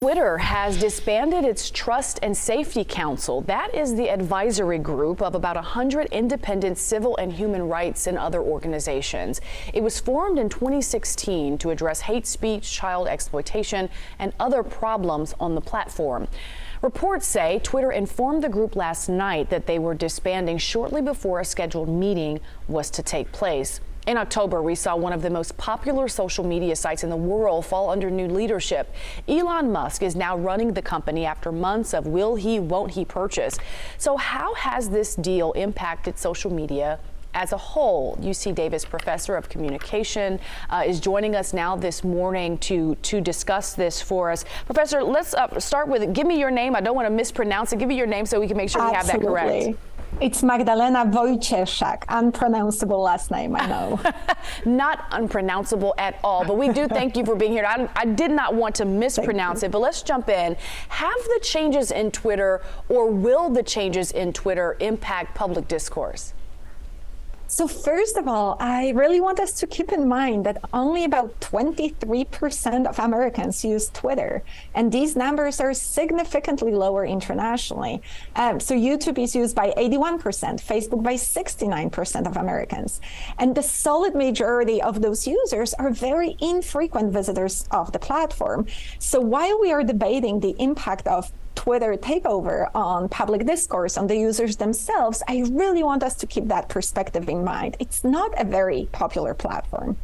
Twitter has disbanded its Trust and Safety Council. That is the advisory group of about 100 independent civil and human rights and other organizations. It was formed in 2016 to address hate speech, child exploitation, and other problems on the platform. Reports say Twitter informed the group last night that they were disbanding shortly before a scheduled meeting was to take place. In October, we saw one of the most popular social media sites in the world fall under new leadership. Elon Musk is now running the company after months of will he, won't he purchase. So how has this deal impacted social media as a whole? UC Davis professor of communication is joining us now this morning to discuss this for us. Professor, let's start with, give me your name. I don't want to mispronounce it. Give me your name so we can make sure we have that correct. It's Magdalena Wojcieszak, unpronounceable last name, I know. Not unpronounceable at all, but we do thank you for being here. I did not want to mispronounce it, but let's jump in. Have the changes in Twitter, or will the changes in Twitter impact public discourse? So first of all, I really want us to keep in mind that only about 23% of Americans use Twitter, and these numbers are significantly lower internationally. So YouTube is used by 81%, Facebook by 69% of Americans. And the solid majority of those users are very infrequent visitors of the platform. So while we are debating the impact of Twitter takeover on public discourse, on the users themselves, I really want us to keep that perspective in mind. It's not a very popular platform.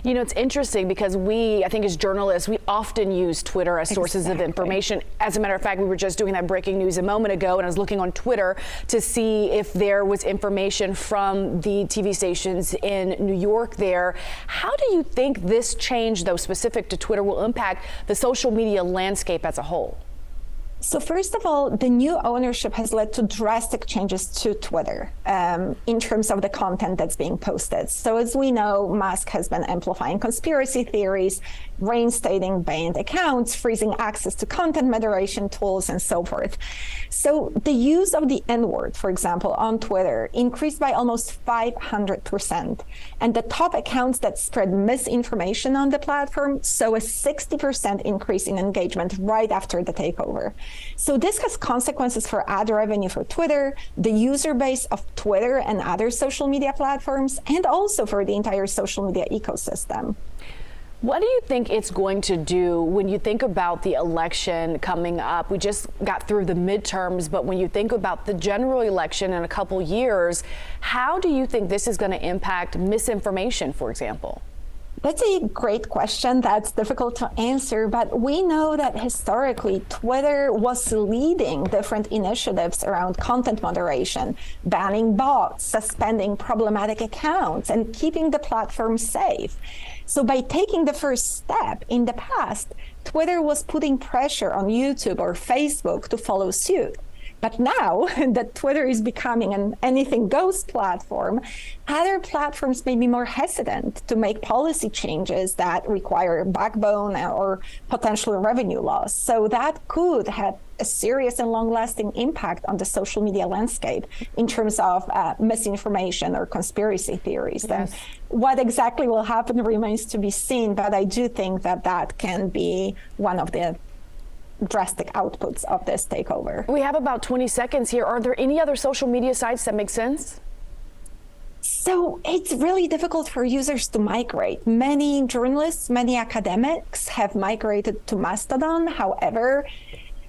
You know, it's interesting because I think as journalists, we often use Twitter as sources of information. As a matter of fact, we were just doing that breaking news a moment ago, and I was looking on Twitter to see if there was information from the TV stations in New York there. How do you think this change, though specific to Twitter, will impact the social media landscape as a whole? So first of all, the new ownership has led to drastic changes to Twitter in terms of the content that's being posted. So as we know, Musk has been amplifying conspiracy theories, reinstating banned accounts, freezing access to content moderation tools, and so forth. So the use of the N-word, for example, on Twitter increased by almost 500%. And the top accounts that spread misinformation on the platform saw a 60% increase in engagement right after the takeover. So this has consequences for ad revenue for Twitter, the user base of Twitter and other social media platforms, and also for the entire social media ecosystem. What do you think it's going to do when you think about the election coming up? We just got through the midterms, but when you think about the general election in a couple years, how do you think this is going to impact misinformation, for example? That's a great question. That's difficult to answer, but we know that historically Twitter was leading different initiatives around content moderation, banning bots, suspending problematic accounts, and keeping the platform safe. So by taking the first step in the past, Twitter was putting pressure on YouTube or Facebook to follow suit. But now that Twitter is becoming an anything goes platform, other platforms may be more hesitant to make policy changes that require backbone or potential revenue loss. So that could have a serious and long-lasting impact on the social media landscape in terms of misinformation or conspiracy theories. Yes. And what exactly will happen remains to be seen, but I do think that that can be one of the drastic outputs of this takeover. We have about 20 seconds here. Are there any other social media sites that make sense? So it's really difficult for users to migrate. Many journalists, many academics have migrated to Mastodon. However,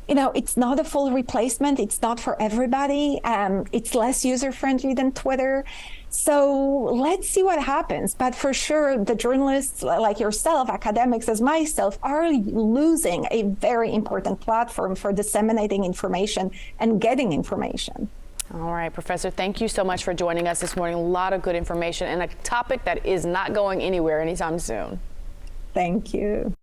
you know, it's not a full replacement. It's not for everybody. It's less user-friendly than Twitter. So let's see what happens. But for sure, the journalists like yourself, academics as myself, are losing a very important platform for disseminating information and getting information. All right, Professor, thank you so much for joining us this morning. A lot of good information and a topic that is not going anywhere anytime soon. Thank you.